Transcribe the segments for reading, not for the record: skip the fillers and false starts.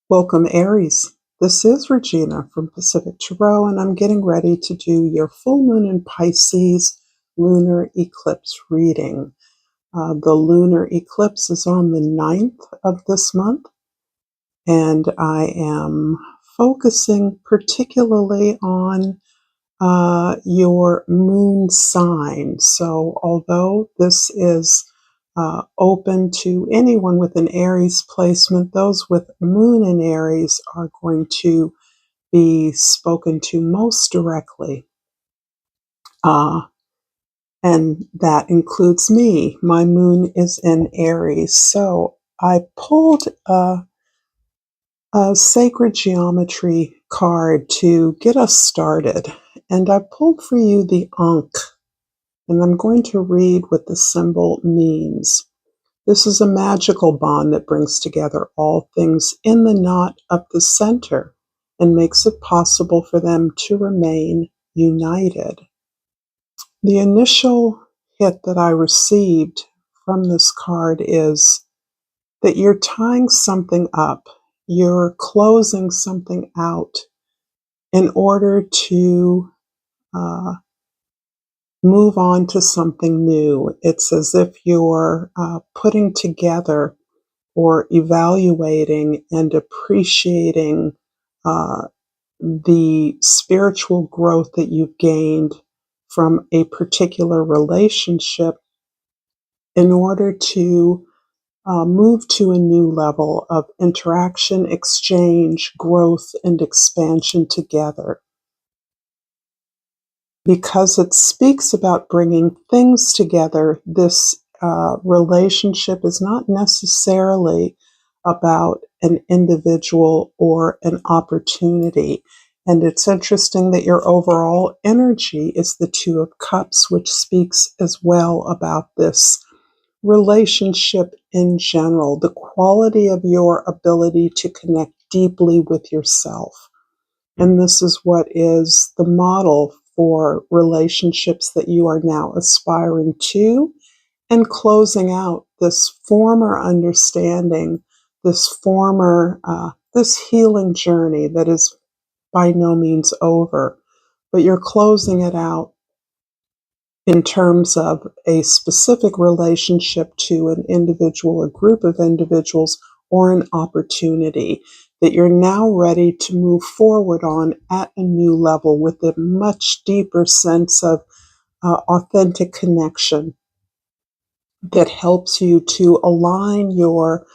Welcome, Aries. This is Regina from Pacific Tarot, and I'm getting ready to do your full moon in Pisces lunar eclipse reading. The lunar eclipse is on the 9th of this month, and I am focusing particularly on your moon sign. So although this is open to anyone with an Aries placement, those with moon in Aries are going to be spoken to most directly. And that includes me. My moon is in Aries. So I pulled a sacred geometry card to get us started. And I pulled for you the Ankh. And I'm going to read what the symbol means. This is a magical bond that brings together all things in the knot of the center and makes it possible for them to remain united. The initial hit that I received from this card is that you're tying something up, you're closing something out in order to move on to something new. It's as if you're putting together or evaluating and appreciating the spiritual growth that you've gained from a particular relationship in order to move to a new level of interaction, exchange, growth, and expansion together. Because it speaks about bringing things together, this relationship is not necessarily about an individual or an opportunity. And it's interesting that your overall energy is the Two of Cups, which speaks as well about this relationship in general, the quality of your ability to connect deeply with yourself. And this is what is the model for relationships that you are now aspiring to and closing out this former understanding, this healing journey that is by no means over, but you're closing it out in terms of a specific relationship to an individual, a group of individuals, or an opportunity that you're now ready to move forward on at a new level with a much deeper sense of authentic connection that helps you to align your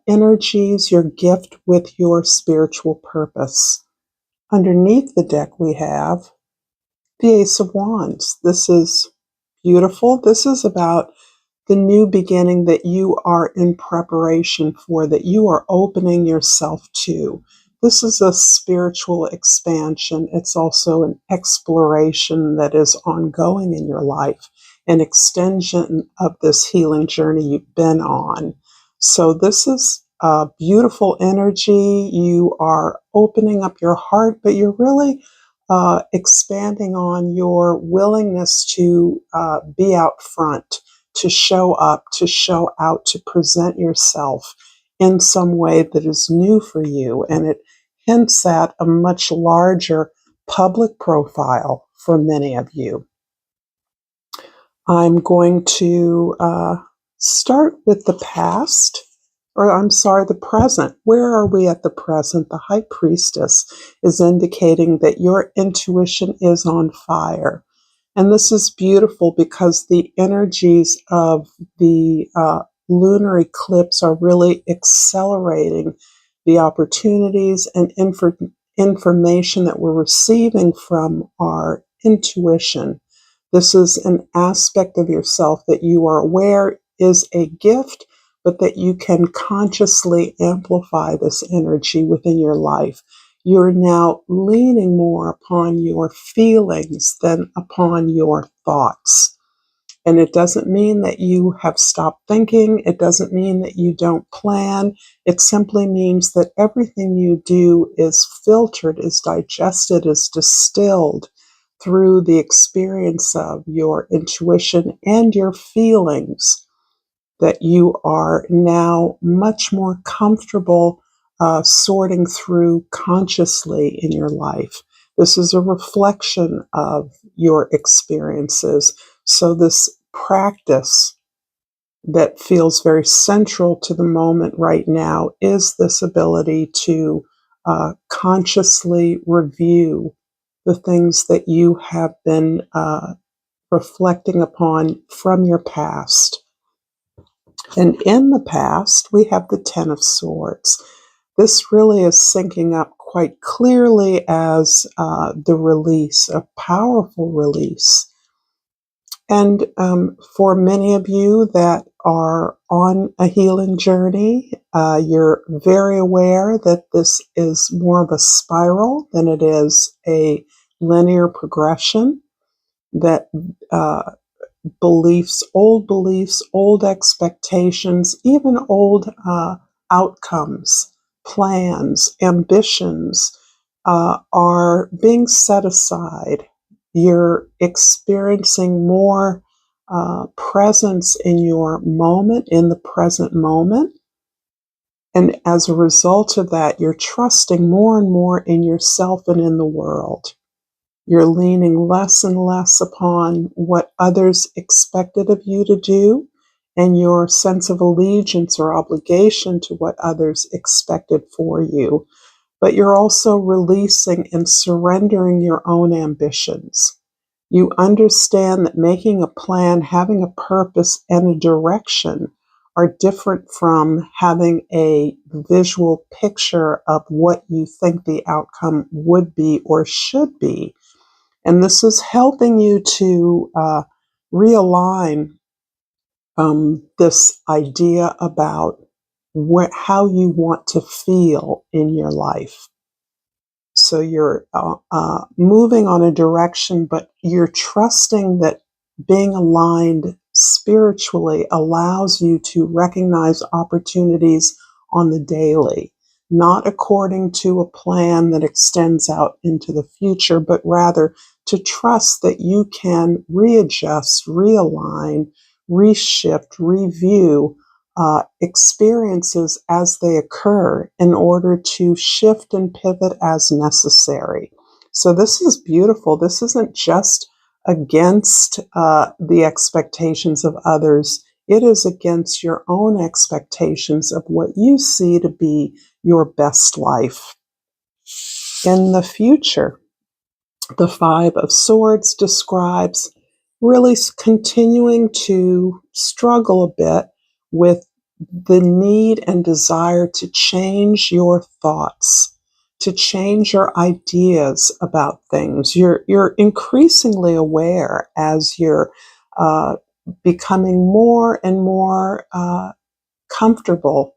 energies, your gift with your spiritual purpose. Underneath the deck we have the Ace of Wands. This is beautiful. This is about the new beginning that you are in preparation for, that you are opening yourself to. This is a spiritual expansion. It's also an exploration that is ongoing in your life, an extension of this healing journey you've been on. So this is a beautiful energy. You are opening up your heart, but you're really expanding on your willingness to be out front, to show up, to show out, to present yourself in some way that is new for you. And it hints at a much larger public profile for many of you. I'm going to start with the past, or I'm sorry, the present. Where are we at the present? The High Priestess is indicating that your intuition is on fire. And this is beautiful because the energies of the lunar eclipse are really accelerating the opportunities and information that we're receiving from our intuition. This is an aspect of yourself that you are aware is a gift, but that you can consciously amplify this energy within your life. You're now leaning more upon your feelings than upon your thoughts. And it doesn't mean that you have stopped thinking. It doesn't mean that you don't plan. It simply means that everything you do is filtered, is digested, is distilled through the experience of your intuition and your feelings, that you are now much more comfortable sorting through consciously in your life. This is a reflection of your experiences. So this practice that feels very central to the moment right now is this ability to consciously review the things that you have been reflecting upon from your past. And in the past, we have the Ten of Swords. This really is syncing up quite clearly as the release, a powerful release. And for many of you that are on a healing journey, you're very aware that this is more of a spiral than it is a linear progression, that beliefs, old expectations, even old outcomes, plans, ambitions are being set aside. You're experiencing more presence in your moment, in the present moment. And as a result of that, you're trusting more and more in yourself and in the world. You're leaning less and less upon what others expected of you to do and your sense of allegiance or obligation to what others expected for you. But you're also releasing and surrendering your own ambitions. You understand that making a plan, having a purpose, and a direction are different from having a visual picture of what you think the outcome would be or should be. And this is helping you to realign this idea about how you want to feel in your life. So you're moving on a direction, but you're trusting that being aligned spiritually allows you to recognize opportunities on the daily, not according to a plan that extends out into the future, but rather to trust that you can readjust, realign, reshift, review experiences as they occur in order to shift and pivot as necessary. So this is beautiful. This isn't just against the expectations of others. It is against your own expectations of what you see to be your best life. In the future, the Five of Swords describes really continuing to struggle a bit with the need and desire to change your thoughts, to change your ideas about things. You're increasingly aware as you're becoming more and more comfortable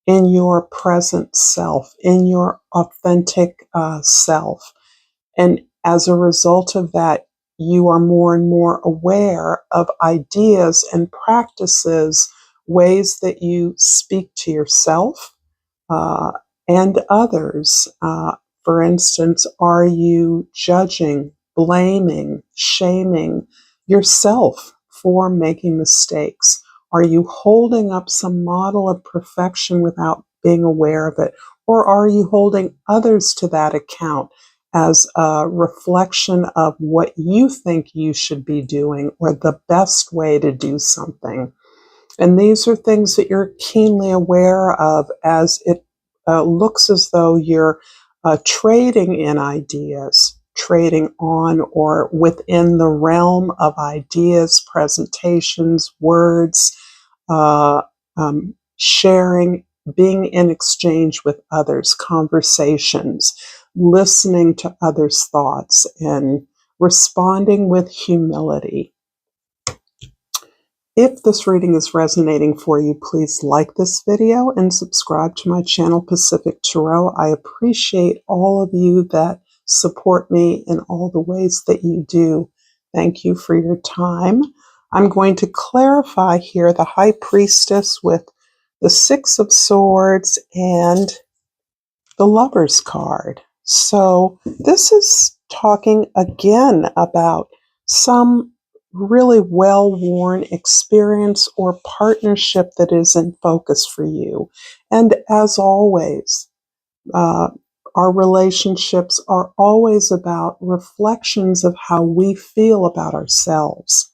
in your present self, in your authentic self. And as a result of that, you are more and more aware of ideas and practices, ways that you speak to yourself uh, and others. For instance, are you judging, blaming, shaming yourself for making mistakes? Are you holding up some model of perfection without being aware of it? Or are you holding others to that account as a reflection of what you think you should be doing or the best way to do something? And these are things that you're keenly aware of as it looks as though you're trading in ideas, trading on or within the realm of ideas, presentations, words, uh, sharing, being in exchange with others, conversations, listening to others' thoughts, and responding with humility. If this reading is resonating for you, please like this video and subscribe to my channel, Pacific Tarot. I appreciate all of you that support me in all the ways that you do. Thank you for your time. I'm going to clarify here the High Priestess with the Six of Swords and the Lover's card. So this is talking again about some really well-worn experience or partnership that is in focus for you. And as always, Uh, our relationships are always about reflections of how we feel about ourselves.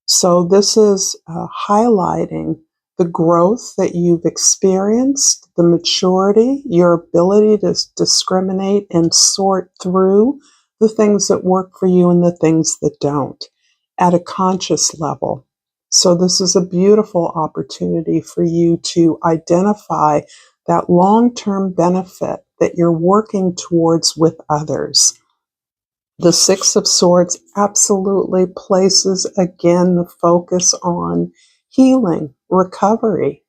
So this is highlighting the growth that you've experienced, the maturity, your ability to discriminate and sort through the things that work for you and the things that don't at a conscious level. So this is a beautiful opportunity for you to identify that long-term benefit that you're working towards with others. The Six of Swords absolutely places again the focus on healing, recovery.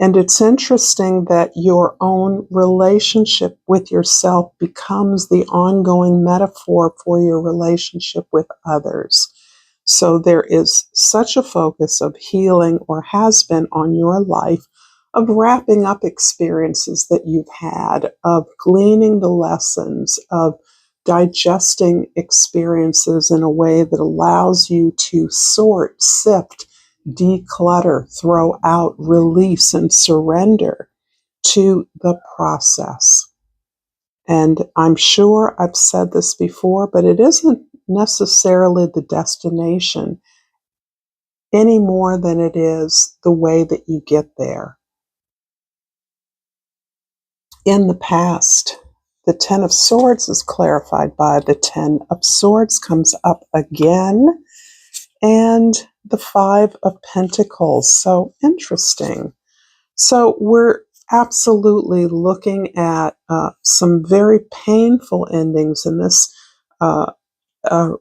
And it's interesting that your own relationship with yourself becomes the ongoing metaphor for your relationship with others. So there is such a focus of healing, or has been, on your life, of wrapping up experiences that you've had, of gleaning the lessons, of digesting experiences in a way that allows you to sort, sift, declutter, throw out, release, and surrender to the process. And I'm sure I've said this before, but it isn't necessarily the destination any more than it is the way that you get there. In the past, the Ten of Swords is clarified by the Ten of Swords comes up again, and the Five of Pentacles. So interesting. So we're absolutely looking at some very painful endings, and this uh, uh,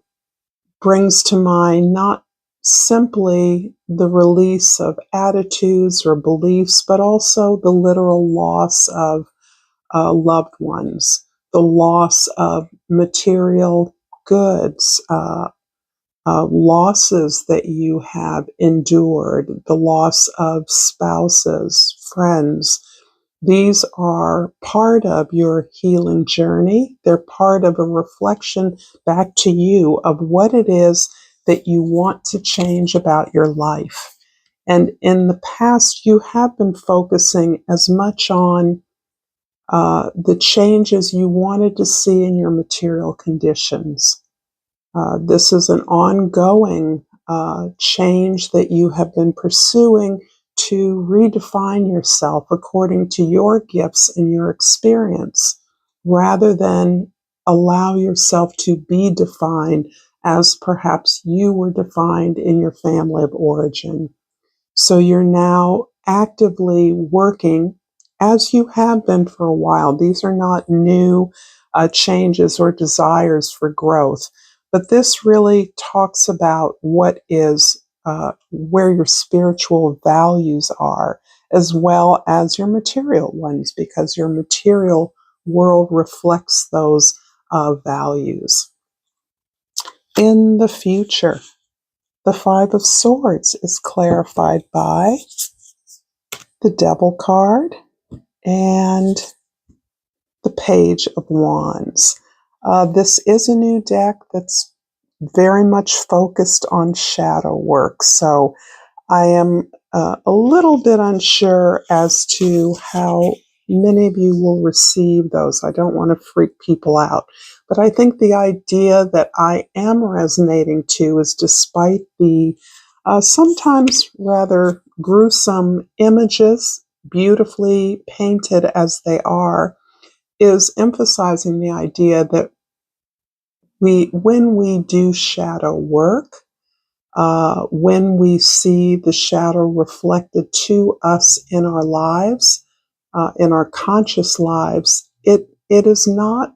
brings to mind not simply the release of attitudes or beliefs, but also the literal loss of loved ones, the loss of material goods, losses that you have endured, the loss of spouses, friends. These are part of your healing journey. They're part of a reflection back to you of what it is that you want to change about your life. And in the past, you have been focusing as much on the changes you wanted to see in your material conditions. This is an ongoing change that you have been pursuing to redefine yourself according to your gifts and your experience, rather than allow yourself to be defined as perhaps you were defined in your family of origin. So you're now actively working, as you have been for a while. These are not new changes or desires for growth, but this really talks about what is where your spiritual values are, as well as your material ones, because your material world reflects those values. In the future, the Five of Swords is clarified by the Devil card and the Page of Wands. This is a new deck that's very much focused on shadow work, so I am a little bit unsure as to how many of you will receive those. I don't want to freak people out, but I think the idea that I am resonating to is, despite the sometimes rather gruesome images, beautifully painted as they are, is emphasizing the idea that when we do shadow work, when we see the shadow reflected to us in our lives, in our conscious lives, it is not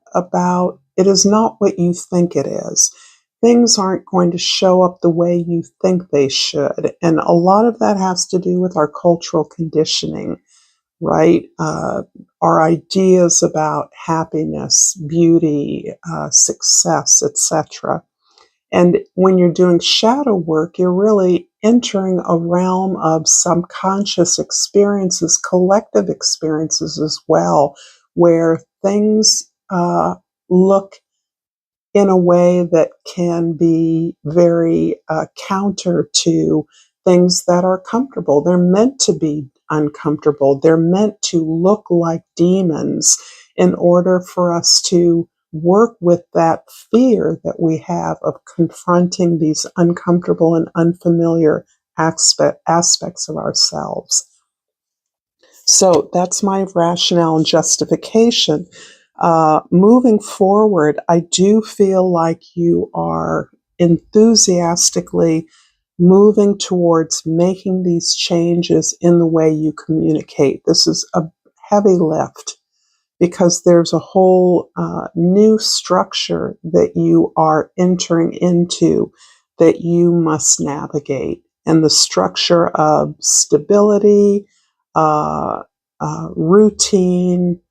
what you think it is. Things aren't going to show up the way you think they should. And a lot of that has to do with our cultural conditioning, right? Our ideas about happiness, beauty, success, etc. And when you're doing shadow work, you're really entering a realm of subconscious experiences, collective experiences as well, where things look in a way that can be very counter to things that are comfortable. They're meant to be uncomfortable. They're meant to look like demons. in order for us to work with that fear that we have of confronting these uncomfortable and unfamiliar aspects of ourselves. So that's my rationale and justification. Moving forward, I do feel like you are enthusiastically moving towards making these changes in the way you communicate. This is a heavy lift because there's a whole new structure that you are entering into that you must navigate. And the structure of stability, uh, routine,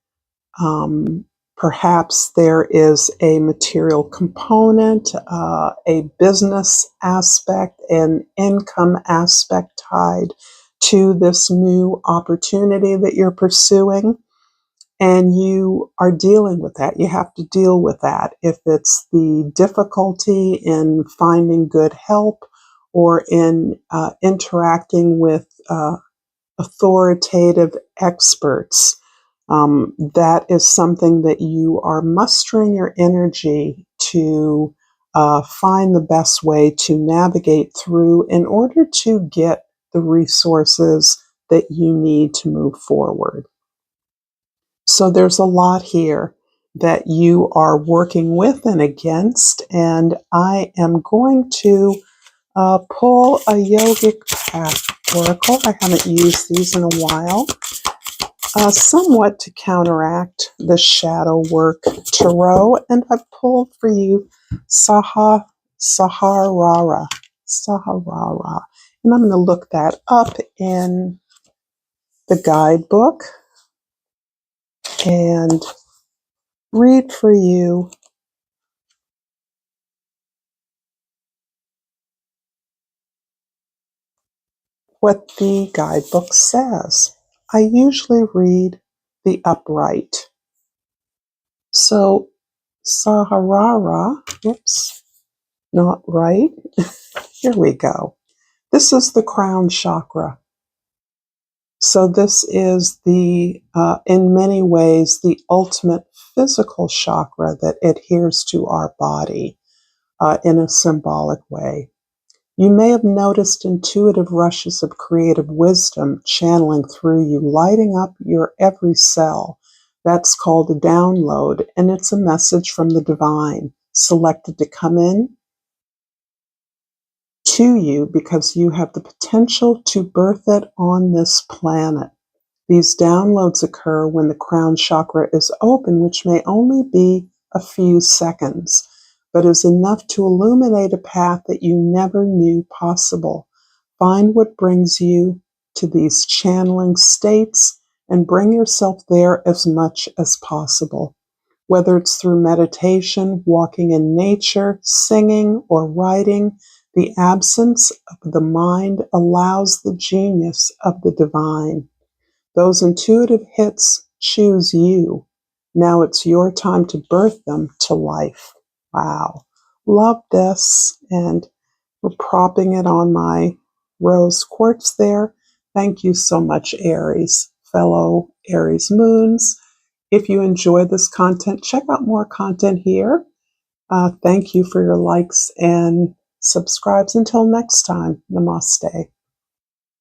perhaps there is a material component, a business aspect, an income aspect tied to this new opportunity that you're pursuing. And you are dealing with that. You have to deal with that. If it's the difficulty in finding good help or in interacting with authoritative experts, that is something that you are mustering your energy to find the best way to navigate through in order to get the resources that you need to move forward. So there's a lot here that you are working with and against, and I am going to pull a yogic path oracle. I haven't used these in a while, somewhat to counteract the shadow work tarot, and I've pulled for you Saharara, and I'm going to look that up in the guidebook and read for you what the guidebook says. I usually read the upright. So, Saharara, whoops, not right. Here we go. This is the crown chakra. So, this is in many ways, the ultimate physical chakra that adheres to our body in a symbolic way. You may have noticed intuitive rushes of creative wisdom channeling through you, lighting up your every cell. That's called a download, and it's a message from the divine, selected to come in to you because you have the potential to birth it on this planet. These downloads occur when the crown chakra is open, which may only be a few seconds, but is enough to illuminate a path that you never knew possible. Find what brings you to these channeling states and bring yourself there as much as possible. Whether it's through meditation, walking in nature, singing, or writing, the absence of the mind allows the genius of the divine. Those intuitive hits choose you. Now it's your time to birth them to life. Wow. Love this. And we're propping it on my rose quartz there. Thank you so much, Aries, fellow Aries moons. If you enjoy this content, check out more content here. Thank you for your likes and subscribes. Until next time, namaste.